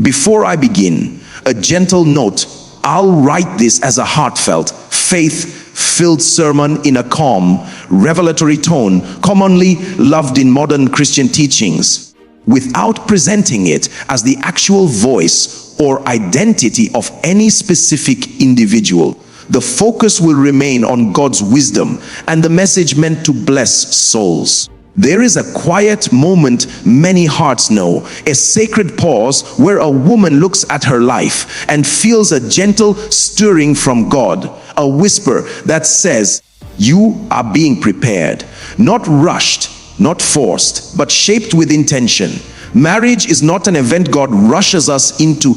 Before I begin, a gentle note. I'll write this as a heartfelt, faith-filled sermon in a calm, revelatory tone, commonly loved in modern Christian teachings, without presenting it as the actual voice or identity of any specific individual. The focus will remain on God's wisdom and the message meant to bless souls. There is a quiet moment many hearts know, a sacred pause where a woman looks at her life and feels a gentle stirring from God, a whisper that says, "You are being prepared," not rushed, not forced, but shaped with intention. Marriage is not an event God rushes us into,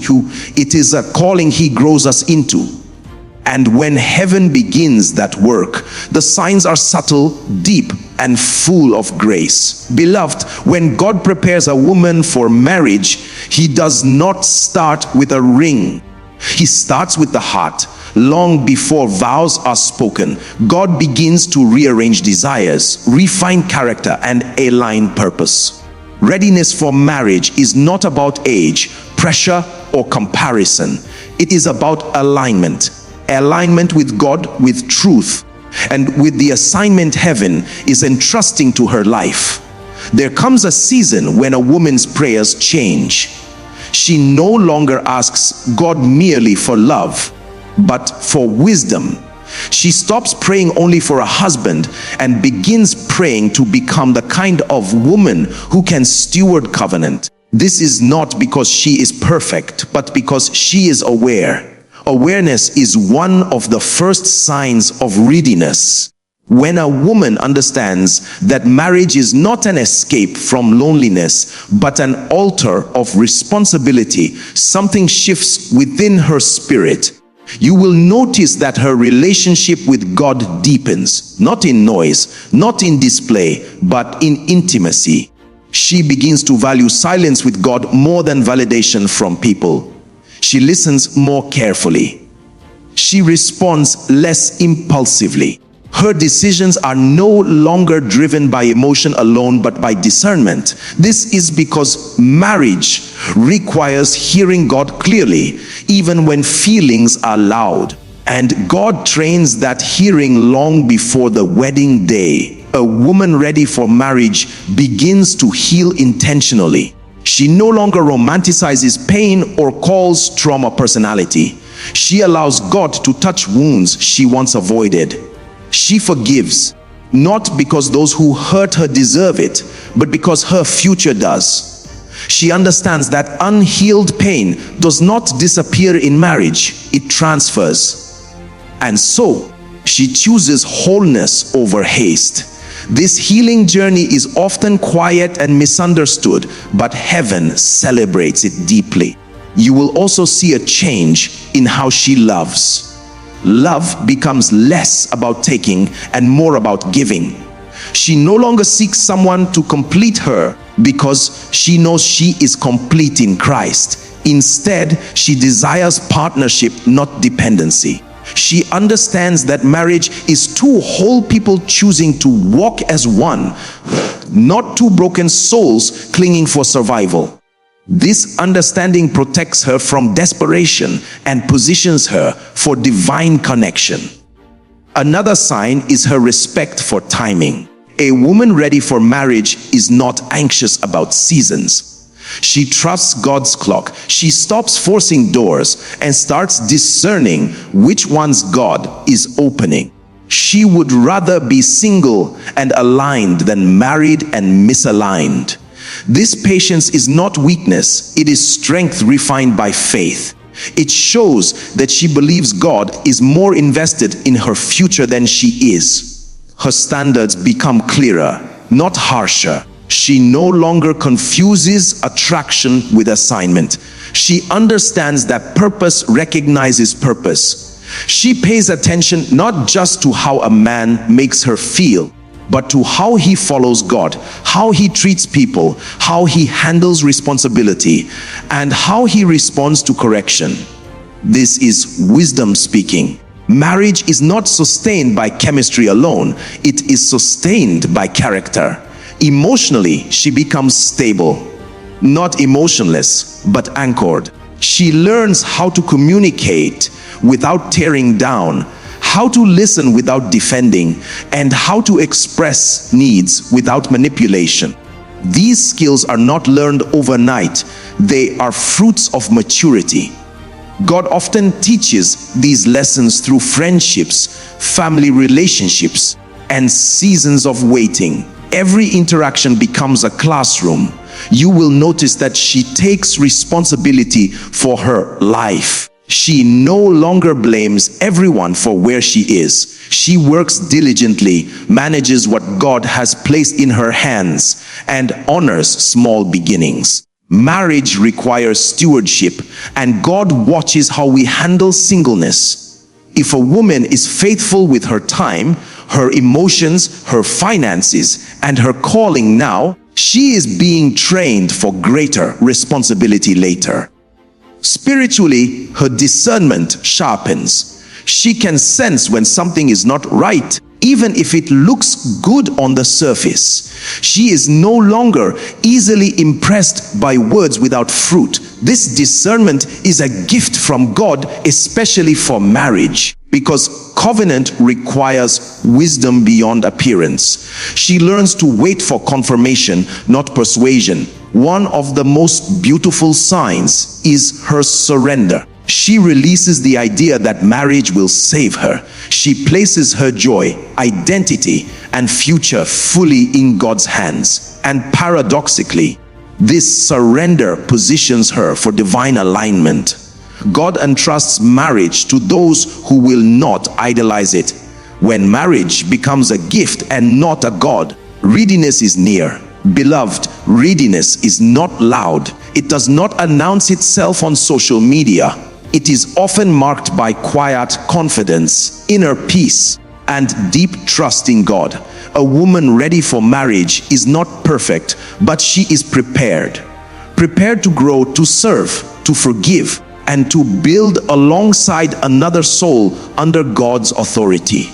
it is a calling He grows us into. And when heaven begins that work, the signs are subtle, deep, and full of grace. Beloved, when God prepares a woman for marriage, He does not start with a ring. He starts with the heart. Long before vows are spoken, God begins to rearrange desires, refine character, and align purpose. Readiness for marriage is not about age, pressure, or comparison. It is about alignment. Alignment with God, with truth, and with the assignment heaven is entrusting to her life. There comes a season when a woman's prayers change. She no longer asks God merely for love, but for wisdom. She stops praying only for a husband and begins praying to become the kind of woman who can steward covenant. This is not because she is perfect, but because she is aware. Awareness is one of the first signs of readiness. When a woman understands that marriage is not an escape from loneliness, but an altar of responsibility, something shifts within her spirit. You will notice that her relationship with God deepens, not in noise, not in display, but in intimacy. She begins to value silence with God more than validation from people. She listens more carefully. She responds less impulsively. Her decisions are no longer driven by emotion alone, but by discernment. This is because marriage requires hearing God clearly, even when feelings are loud. And God trains that hearing long before the wedding day. A woman ready for marriage begins to heal intentionally. She no longer romanticizes pain or calls trauma personality. She allows God to touch wounds she once avoided. She forgives, not because those who hurt her deserve it, but because her future does. She understands that unhealed pain does not disappear in marriage, it transfers. And so, she chooses wholeness over haste. This healing journey is often quiet and misunderstood, but heaven celebrates it deeply. You will also see a change in how she loves. Love becomes less about taking and more about giving. She no longer seeks someone to complete her because she knows she is complete in Christ. Instead, she desires partnership, not dependency. She understands that marriage is two whole people choosing to walk as one, not two broken souls clinging for survival. This understanding protects her from desperation and positions her for divine connection. Another sign is her respect for timing. A woman ready for marriage is not anxious about seasons. She trusts God's clock. She stops forcing doors and starts discerning which ones God is opening. She would rather be single and aligned than married and misaligned. This patience is not weakness, it is strength refined by faith. It shows that she believes God is more invested in her future than she is. Her standards become clearer, not harsher. She no longer confuses attraction with assignment. She understands that purpose recognizes purpose. She pays attention not just to how a man makes her feel, but to how he follows God, how he treats people, how he handles responsibility, and how he responds to correction. This is wisdom speaking. Marriage is not sustained by chemistry alone, it is sustained by character. Emotionally, she becomes stable, not emotionless, but anchored. She learns how to communicate without tearing down, how to listen without defending, and how to express needs without manipulation. These skills are not learned overnight. They are fruits of maturity. God often teaches these lessons through friendships, family relationships, and seasons of waiting. Every interaction becomes a classroom. You will notice that she takes responsibility for her life. She no longer blames everyone for where she is. She works diligently, manages what God has placed in her hands, and honors small beginnings. Marriage requires stewardship, and God watches how we handle singleness. If a woman is faithful with her time, her emotions, her finances, and her calling now, she is being trained for greater responsibility later. Spiritually, her discernment sharpens. She can sense when something is not right, even if it looks good on the surface. She is no longer easily impressed by words without fruit. This discernment is a gift from God, especially for marriage, because covenant requires wisdom beyond appearance. She learns to wait for confirmation, not persuasion. One of the most beautiful signs is her surrender. She releases the idea that marriage will save her. She places her joy, identity, and future fully in God's hands. And paradoxically, this surrender positions her for divine alignment. God entrusts marriage to those who will not idolize it. When marriage becomes a gift and not a god, readiness is near. Beloved, readiness is not loud. It does not announce itself on social media. It is often marked by quiet confidence, inner peace, and deep trust in God. A woman ready for marriage is not perfect, but she is prepared. Prepared to grow, to serve, to forgive, and to build alongside another soul under God's authority.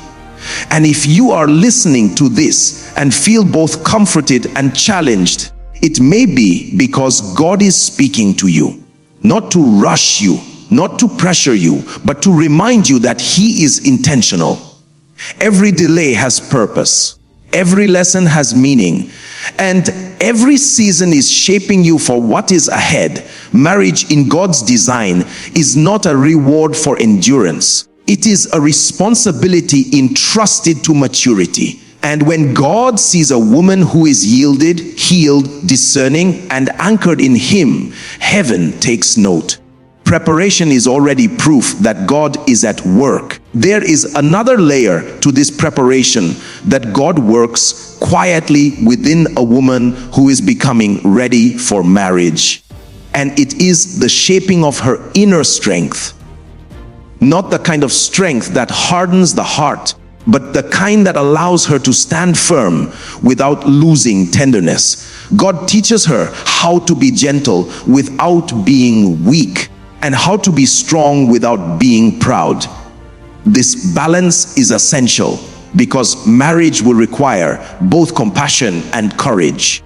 And if you are listening to this and feel both comforted and challenged, it may be because God is speaking to you, not to rush you, not to pressure you, but to remind you that He is intentional. Every delay has purpose. Every lesson has meaning. And every season is shaping you for what is ahead. Marriage in God's design is not a reward for endurance. It is a responsibility entrusted to maturity. And when God sees a woman who is yielded, healed, discerning, and anchored in Him, heaven takes note. Preparation is already proof that God is at work. There is another layer to this preparation, that God works quietly within a woman who is becoming ready for marriage. And it is the shaping of her inner strength. Not the kind of strength that hardens the heart, but the kind that allows her to stand firm without losing tenderness. God teaches her how to be gentle without being weak, and how to be strong without being proud. This balance is essential because marriage will require both compassion and courage.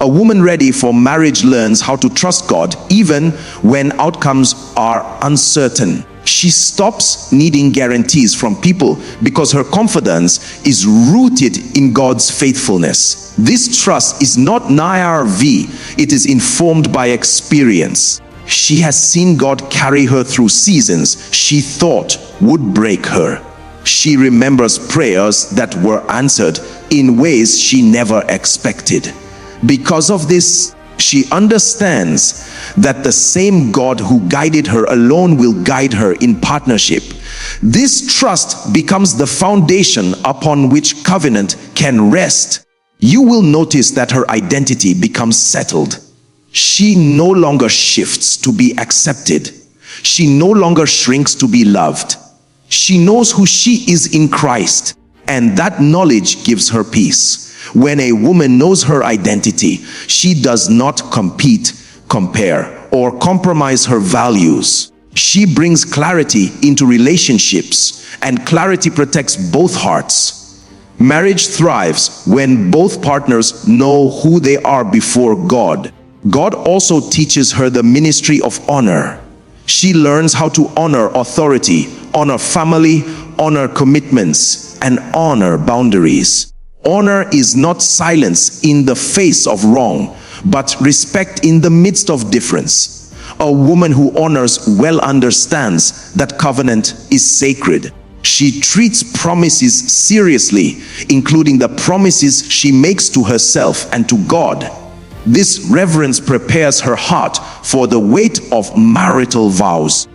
A woman ready for marriage learns how to trust God even when outcomes are uncertain. She stops needing guarantees from people because her confidence is rooted in God's faithfulness. This trust is not naive, it is informed by experience. She has seen God carry her through seasons she thought would break her. She remembers prayers that were answered in ways she never expected. Because of this, she understands that the same God who guided her alone will guide her in partnership. This trust becomes the foundation upon which covenant can rest. You will notice that her identity becomes settled. She no longer shifts to be accepted. She no longer shrinks to be loved. She knows who she is in Christ, and that knowledge gives her peace. When a woman knows her identity, she does not compete, compare, or compromise her values. She brings clarity into relationships, and clarity protects both hearts. Marriage thrives when both partners know who they are before God. God also teaches her the ministry of honor. She learns how to honor authority, honor family, honor commitments, and honor boundaries. Honor is not silence in the face of wrong, but respect in the midst of difference. A woman who honors well understands that covenant is sacred. She treats promises seriously, including the promises she makes to herself and to God. This reverence prepares her heart for the weight of marital vows.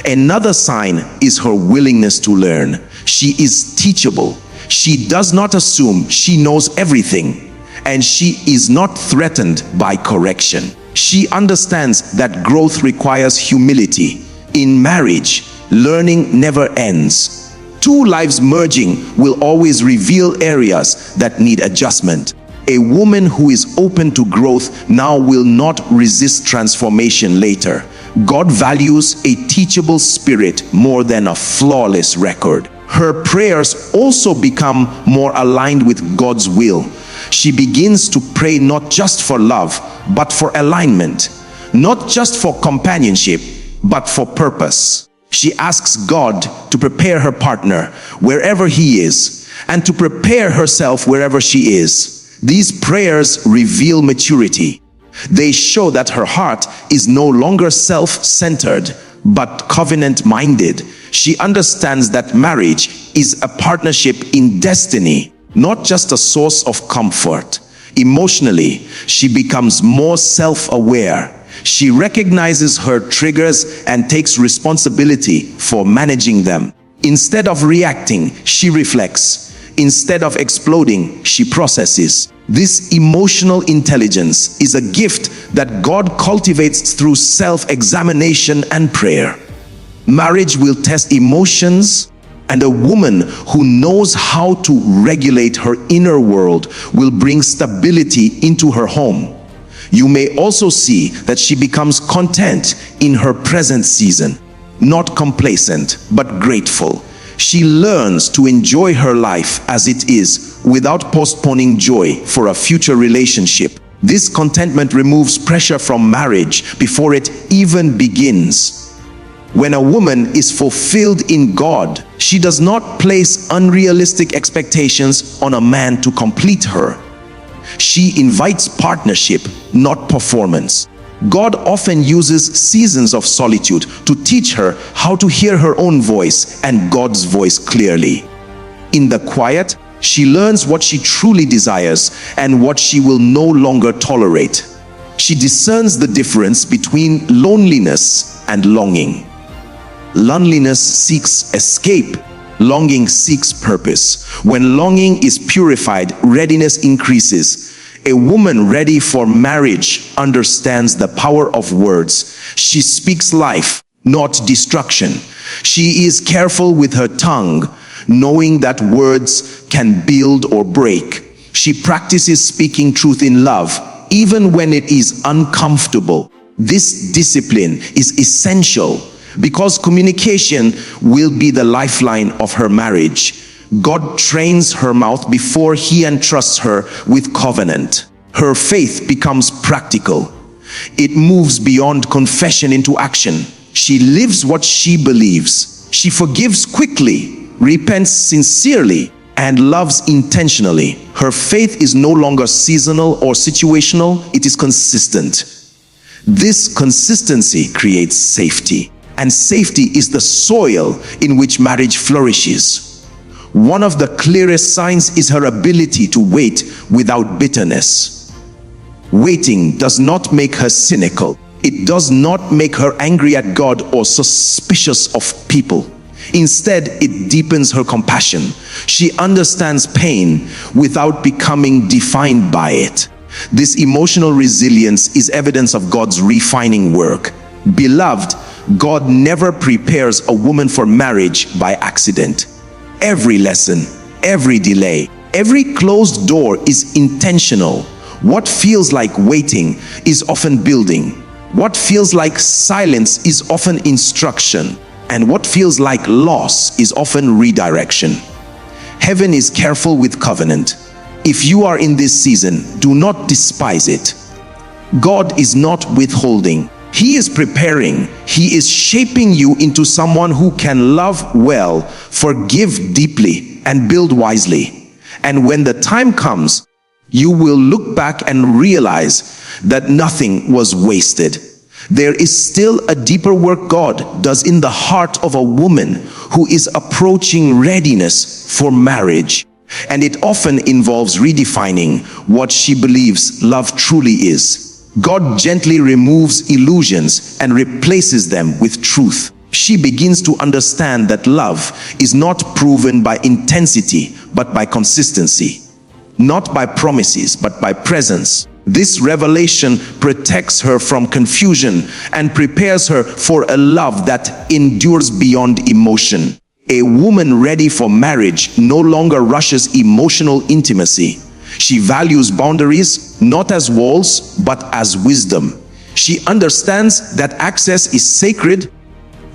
Another sign is her willingness to learn. She is teachable. She does not assume she knows everything, and she is not threatened by correction. She understands that growth requires humility. In marriage, learning never ends. Two lives merging will always reveal areas that need adjustment. A woman who is open to growth now will not resist transformation later. God values a teachable spirit more than a flawless record. Her prayers also become more aligned with God's will. She begins to pray not just for love, but for alignment. Not just for companionship, but for purpose. She asks God to prepare her partner wherever he is, and to prepare herself wherever she is. These prayers reveal maturity. They show that her heart is no longer self-centered, but covenant-minded. She understands that marriage is a partnership in destiny, not just a source of comfort. Emotionally, she becomes more self-aware. She recognizes her triggers and takes responsibility for managing them. Instead of reacting, she reflects. Instead of exploding, she processes. This emotional intelligence is a gift that God cultivates through self-examination and prayer. Marriage will test emotions, and a woman who knows how to regulate her inner world will bring stability into her home. You may also see that she becomes content in her present season, not complacent, but grateful. She learns to enjoy her life as it is without postponing joy for a future relationship. This contentment removes pressure from marriage before it even begins. When a woman is fulfilled in God, she does not place unrealistic expectations on a man to complete her. She invites partnership, not performance. God often uses seasons of solitude to teach her how to hear her own voice and God's voice clearly. In the quiet, she learns what she truly desires and what she will no longer tolerate. She discerns the difference between loneliness and longing. Loneliness seeks escape. Longing seeks purpose. When longing is purified, readiness increases. A woman ready for marriage understands the power of words. She speaks life, not destruction. She is careful with her tongue, knowing that words can build or break. She practices speaking truth in love, even when it is uncomfortable. This discipline is essential because communication will be the lifeline of her marriage. God trains her mouth before he entrusts her with covenant. Her faith becomes practical. It moves beyond confession into action. She lives what she believes. She forgives quickly, repents sincerely, and loves intentionally. Her faith is no longer seasonal or situational, it is consistent. This consistency creates safety, and safety is the soil in which marriage flourishes. One of the clearest signs is her ability to wait without bitterness. Waiting does not make her cynical. It does not make her angry at God or suspicious of people. Instead, it deepens her compassion. She understands pain without becoming defined by it. This emotional resilience is evidence of God's refining work. Beloved, God never prepares a woman for marriage by accident. Every lesson, every delay, every closed door is intentional. What feels like waiting is often building. What feels like silence is often instruction. And what feels like loss is often redirection. Heaven is careful with covenant. If you are in this season, do not despise it. God is not withholding. He is preparing. He is shaping you into someone who can love well, forgive deeply, and build wisely. And when the time comes, you will look back and realize that nothing was wasted. There is still a deeper work God does in the heart of a woman who is approaching readiness for marriage. And it often involves redefining what she believes love truly is. God gently removes illusions and replaces them with truth. She begins to understand that love is not proven by intensity, but by consistency. Not by promises, but by presence. This revelation protects her from confusion and prepares her for a love that endures beyond emotion. A woman ready for marriage no longer rushes emotional intimacy. She values boundaries not as walls, but as wisdom. She understands that access is sacred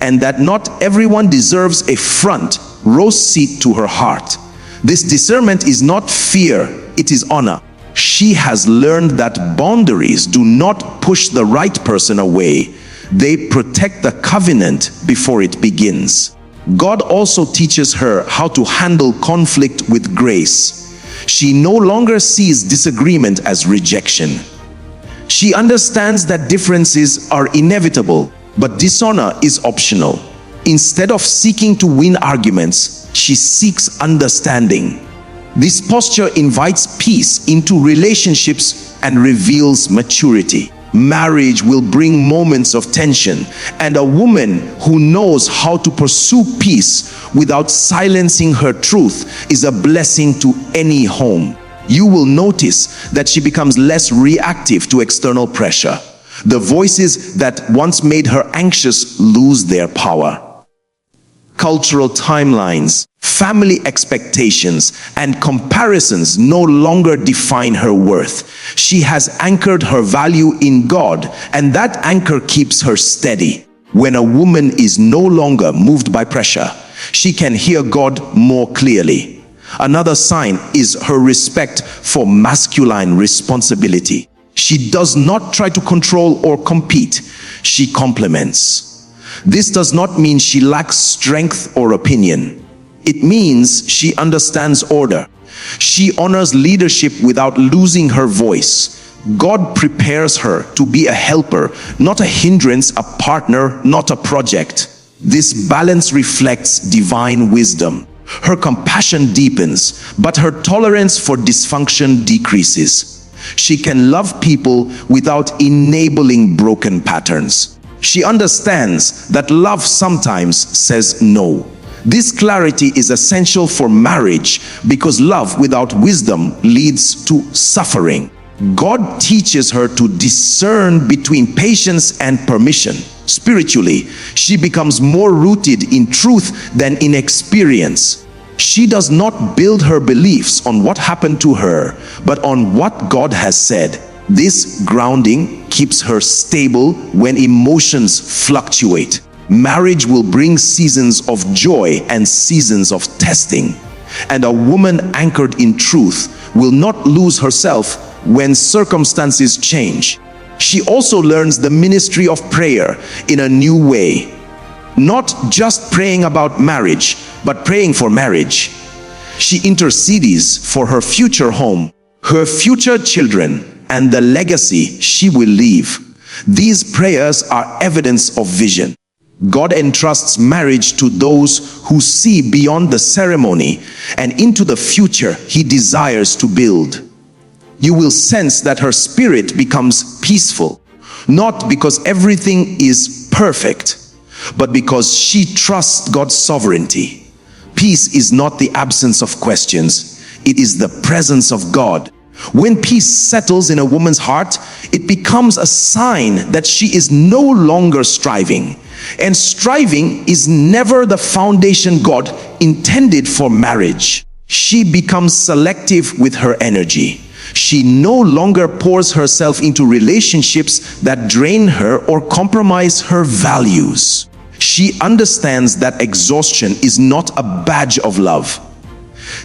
and that not everyone deserves a front row seat to her heart. This discernment is not fear, it is honor. She has learned that boundaries do not push the right person away. They protect the covenant before it begins. God also teaches her how to handle conflict with grace. She no longer sees disagreement as rejection. She understands that differences are inevitable, but dishonor is optional. Instead of seeking to win arguments, she seeks understanding. This posture invites peace into relationships and reveals maturity. Marriage will bring moments of tension, and a woman who knows how to pursue peace without silencing her truth is a blessing to any home. You will notice that she becomes less reactive to external pressure. The voices that once made her anxious lose their power. Cultural timelines, family expectations, and comparisons no longer define her worth. She has anchored her value in God, and that anchor keeps her steady. When a woman is no longer moved by pressure, she can hear God more clearly. Another sign is her respect for masculine responsibility. She does not try to control or compete. She complements. This does not mean she lacks strength or opinion. It means she understands order. She honors leadership without losing her voice. God prepares her to be a helper, not a hindrance, a partner, not a project. This balance reflects divine wisdom. Her compassion deepens, but her tolerance for dysfunction decreases. She can love people without enabling broken patterns. She understands that love sometimes says no. This clarity is essential for marriage because love without wisdom leads to suffering. God teaches her to discern between patience and permission. Spiritually, she becomes more rooted in truth than in experience. She does not build her beliefs on what happened to her, but on what God has said. This grounding keeps her stable when emotions fluctuate. Marriage will bring seasons of joy and seasons of testing. And a woman anchored in truth will not lose herself when circumstances change. She also learns the ministry of prayer in a new way. Not just praying about marriage, but praying for marriage. She intercedes for her future home, her future children, and the legacy she will leave. These prayers are evidence of vision. God entrusts marriage to those who see beyond the ceremony and into the future He desires to build. You will sense that her spirit becomes peaceful, not because everything is perfect, but because she trusts God's sovereignty. Peace is not the absence of questions, it is the presence of God. When peace settles in a woman's heart, it becomes a sign that she is no longer striving. And striving is never the foundation God intended for marriage. She becomes selective with her energy. She no longer pours herself into relationships that drain her or compromise her values. She understands that exhaustion is not a badge of love.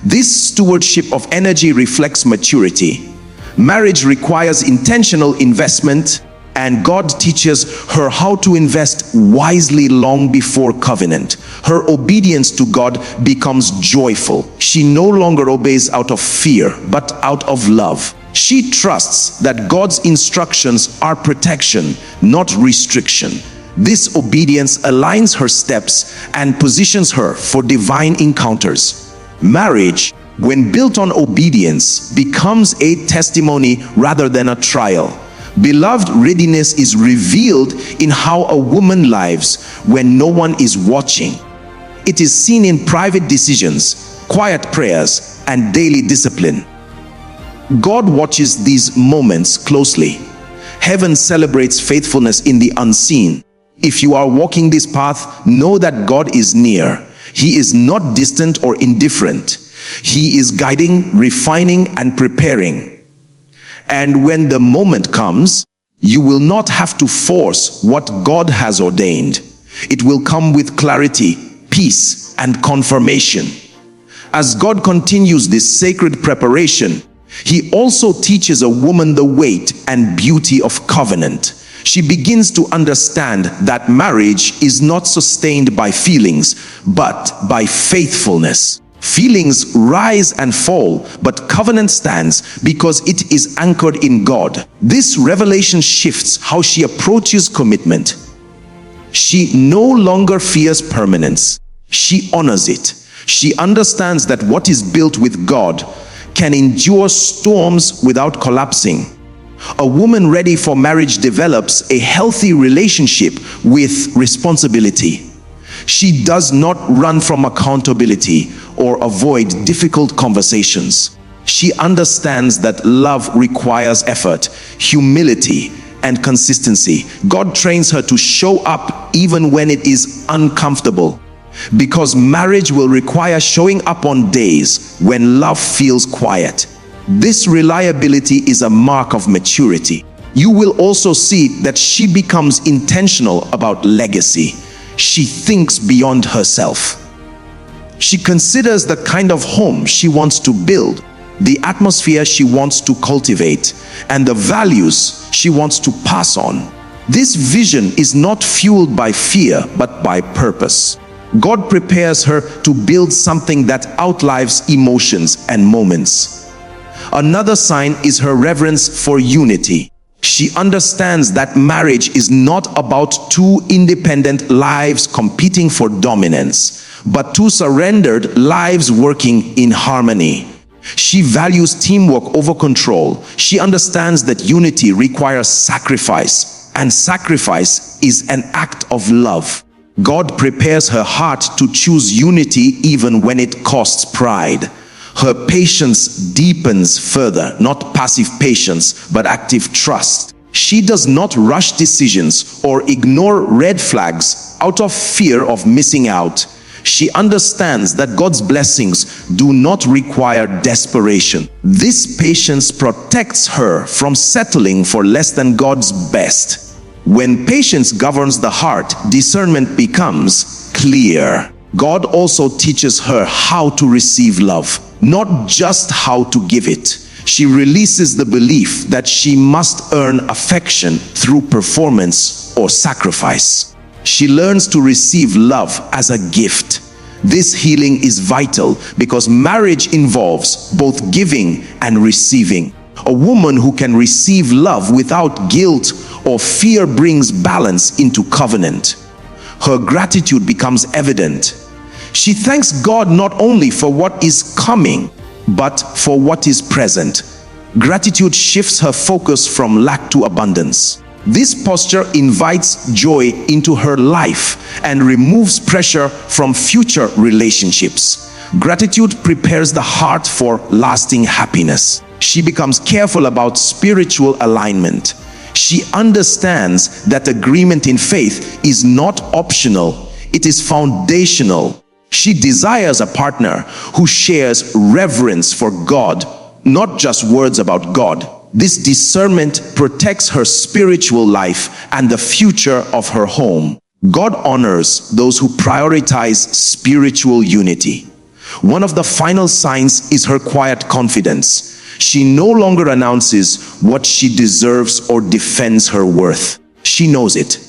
This stewardship of energy reflects maturity. Marriage requires intentional investment, and God teaches her how to invest wisely long before covenant. Her obedience to God becomes joyful. She no longer obeys out of fear, but out of love. She trusts that God's instructions are protection, not restriction. This obedience aligns her steps and positions her for divine encounters. Marriage, when built on obedience, becomes a testimony rather than a trial. Beloved, readiness is revealed in how a woman lives when no one is watching. It is seen in private decisions, quiet prayers, and daily discipline. God watches these moments closely. Heaven celebrates faithfulness in the unseen. If you are walking this path, know that God is near. He is not distant or indifferent. He is guiding, refining, and preparing. And when the moment comes, you will not have to force what God has ordained. It will come with clarity, peace, and confirmation. As God continues this sacred preparation, He also teaches a woman the weight and beauty of covenant. She begins to understand that marriage is not sustained by feelings, but by faithfulness. Feelings rise and fall, but covenant stands because it is anchored in God. This revelation shifts how she approaches commitment. She no longer fears permanence. She honors it. She understands that what is built with God can endure storms without collapsing. A woman ready for marriage develops a healthy relationship with responsibility. She does not run from accountability or avoid difficult conversations. She understands that love requires effort, humility, and consistency. God trains her to show up even when it is uncomfortable, because marriage will require showing up on days when love feels quiet. This reliability is a mark of maturity. You will also see that she becomes intentional about legacy. She thinks beyond herself. She considers the kind of home she wants to build, the atmosphere she wants to cultivate, and the values she wants to pass on. This vision is not fueled by fear, but by purpose. God prepares her to build something that outlives emotions and moments. Another sign is her reverence for unity. She understands that marriage is not about two independent lives competing for dominance, but two surrendered lives working in harmony. She values teamwork over control. She understands that unity requires sacrifice, and sacrifice is an act of love. God prepares her heart to choose unity even when it costs pride. Her patience deepens further, not passive patience, but active trust. She does not rush decisions or ignore red flags out of fear of missing out. She understands that God's blessings do not require desperation. This patience protects her from settling for less than God's best. When patience governs the heart, discernment becomes clear. God also teaches her how to receive love, not just how to give it. She releases the belief that she must earn affection through performance or sacrifice. She learns to receive love as a gift. This healing is vital because marriage involves both giving and receiving. A woman who can receive love without guilt or fear brings balance into covenant. Her gratitude becomes evident. She thanks God not only for what is coming, but for what is present. Gratitude shifts her focus from lack to abundance. This posture invites joy into her life and removes pressure from future relationships. Gratitude prepares the heart for lasting happiness. She becomes careful about spiritual alignment. She understands that agreement in faith is not optional, it is foundational. She desires a partner who shares reverence for God, not just words about God. This discernment protects her spiritual life and the future of her home. God honors those who prioritize spiritual unity. One of the final signs is her quiet confidence. She no longer announces what she deserves or defends her worth. She knows it.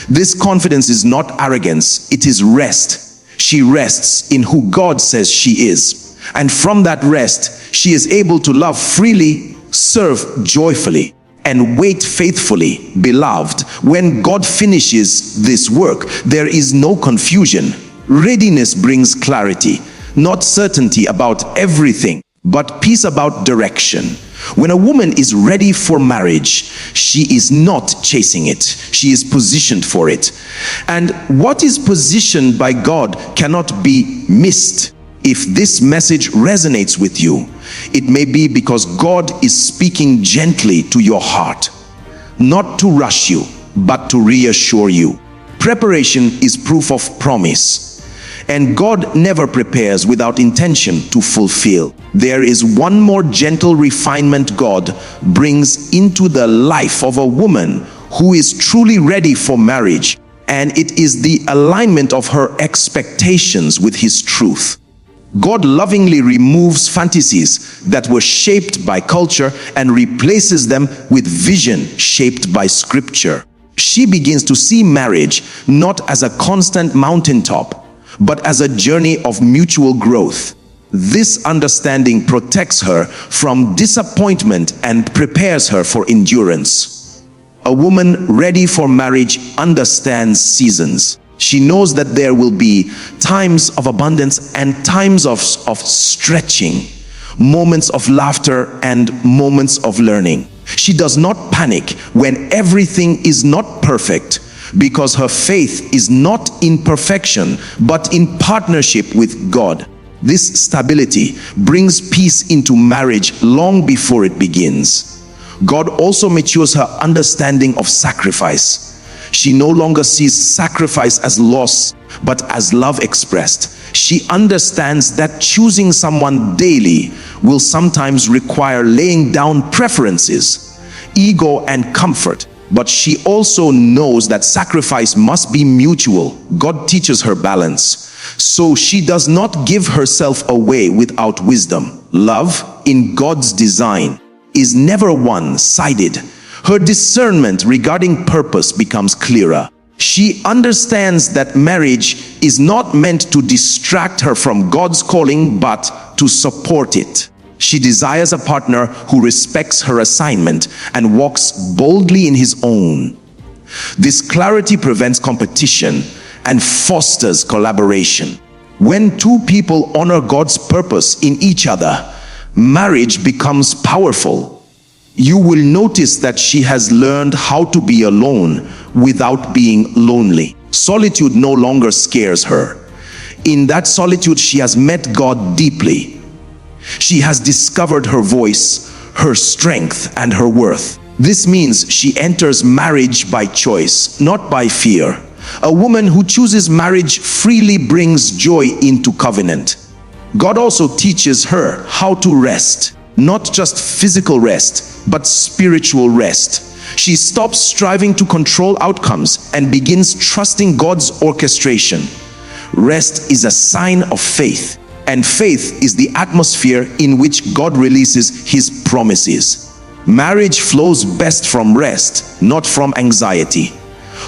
This confidence is not arrogance, it is rest. She rests in who God says she is. And from that rest, she is able to love freely, serve joyfully, and wait faithfully. Beloved, when God finishes this work, there is no confusion. Readiness brings clarity, not certainty about everything, but peace about direction. When a woman is ready for marriage, she is not chasing it. She is positioned for it. And what is positioned by God cannot be missed. If this message resonates with you, it may be because God is speaking gently to your heart, not to rush you, but to reassure you. Preparation is proof of promise. And God never prepares without intention to fulfill. There is one more gentle refinement God brings into the life of a woman who is truly ready for marriage, and it is the alignment of her expectations with His truth. God lovingly removes fantasies that were shaped by culture and replaces them with vision shaped by Scripture. She begins to see marriage not as a constant mountaintop, but as a journey of mutual growth. This understanding protects her from disappointment and prepares her for endurance. A woman ready for marriage understands seasons. She knows that there will be times of abundance and times of stretching, moments of laughter and moments of learning. She does not panic when everything is not perfect, because her faith is not in perfection, but in partnership with God. This stability brings peace into marriage long before it begins. God also matures her understanding of sacrifice. She no longer sees sacrifice as loss, but as love expressed. She understands that choosing someone daily will sometimes require laying down preferences, ego, and comfort. But she also knows that sacrifice must be mutual. God teaches her balance, so she does not give herself away without wisdom. Love, in God's design, is never one-sided. Her discernment regarding purpose becomes clearer. She understands that marriage is not meant to distract her from God's calling, but to support it. She desires a partner who respects her assignment and walks boldly in his own. This clarity prevents competition and fosters collaboration. When two people honor God's purpose in each other, marriage becomes powerful. You will notice that she has learned how to be alone without being lonely. Solitude no longer scares her. In that solitude, she has met God deeply. She has discovered her voice, her strength, and her worth. This means she enters marriage by choice, not by fear. A woman who chooses marriage freely brings joy into covenant. God also teaches her how to rest, not just physical rest, but spiritual rest. She stops striving to control outcomes and begins trusting God's orchestration. Rest is a sign of faith. And faith is the atmosphere in which God releases His promises. Marriage flows best from rest, not from anxiety.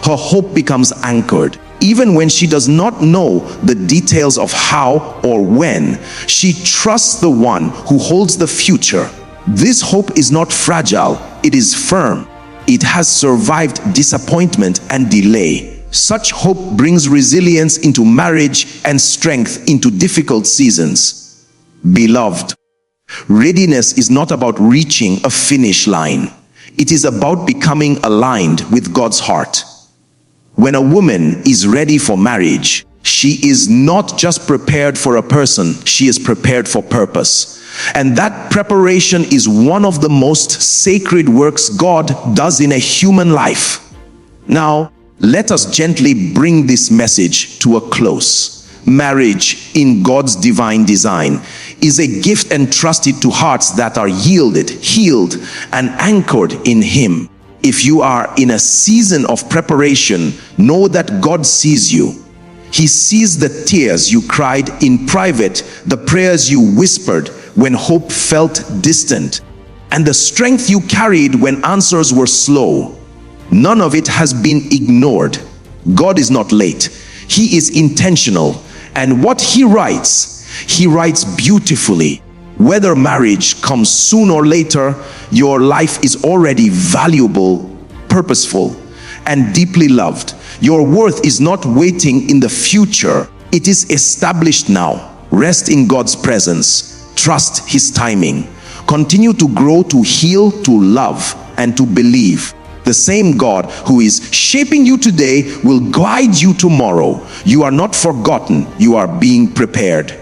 Her hope becomes anchored. Even when she does not know the details of how or when, she trusts the one who holds the future. This hope is not fragile, it is firm. It has survived disappointment and delay. Such hope brings resilience into marriage and strength into difficult seasons. Beloved, readiness is not about reaching a finish line. It is about becoming aligned with God's heart. When a woman is ready for marriage, she is not just prepared for a person, she is prepared for purpose. And that preparation is one of the most sacred works God does in a human life. Now, let us gently bring this message to a close. Marriage, in God's divine design, is a gift entrusted to hearts that are yielded, healed, and anchored in Him. If you are in a season of preparation, know that God sees you. He sees the tears you cried in private, the prayers you whispered when hope felt distant, and the strength you carried when answers were slow. None of it has been ignored. God is not late. He is intentional. And what He writes beautifully. Whether marriage comes soon or later, your life is already valuable, purposeful, and deeply loved. Your worth is not waiting in the future. It is established now. Rest in God's presence. Trust His timing. Continue to grow, to heal, to love, and to believe. The same God who is shaping you today will guide you tomorrow. You are not forgotten. You are being prepared.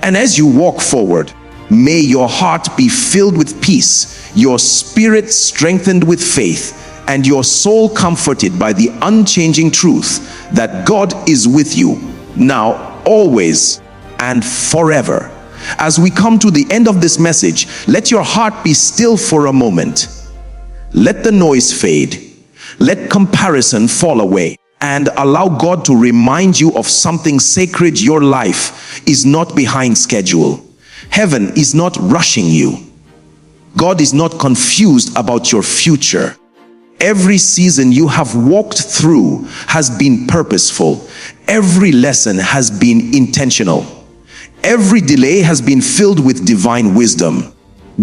And as you walk forward, may your heart be filled with peace, your spirit strengthened with faith, and your soul comforted by the unchanging truth that God is with you, now, always, and forever. As we come to the end of this message, let your heart be still for a moment. Let the noise fade. Let comparison fall away. And allow God to remind you of something sacred. Your life is not behind schedule. Heaven is not rushing you. God is not confused about your future. Every season you have walked through has been purposeful. Every lesson has been intentional. Every delay has been filled with divine wisdom.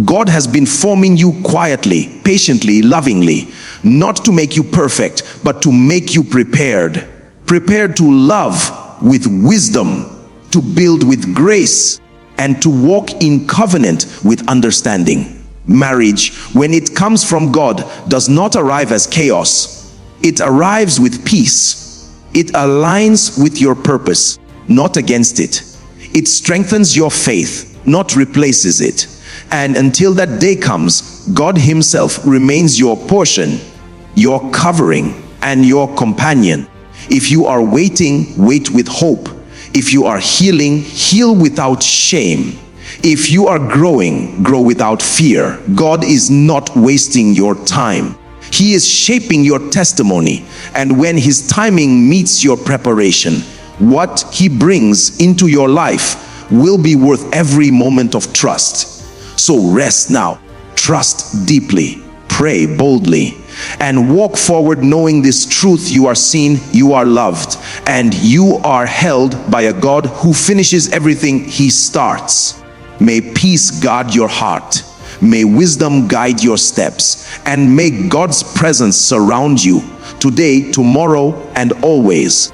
God has been forming you quietly, patiently, lovingly, not to make you perfect, but to make you prepared. Prepared to love with wisdom, to build with grace, and to walk in covenant with understanding. Marriage, when it comes from God, does not arrive as chaos. It arrives with peace. It aligns with your purpose, not against it. It strengthens your faith, not replaces it. And until that day comes, God Himself remains your portion, your covering, and your companion. If you are waiting, wait with hope. If you are healing, heal without shame. If you are growing, grow without fear. God is not wasting your time. He is shaping your testimony. And when His timing meets your preparation, what He brings into your life will be worth every moment of trust. So rest now, trust deeply, pray boldly, and walk forward knowing this truth: you are seen, you are loved, and you are held by a God who finishes everything He starts. May peace guard your heart, may wisdom guide your steps, and may God's presence surround you today, tomorrow, and always.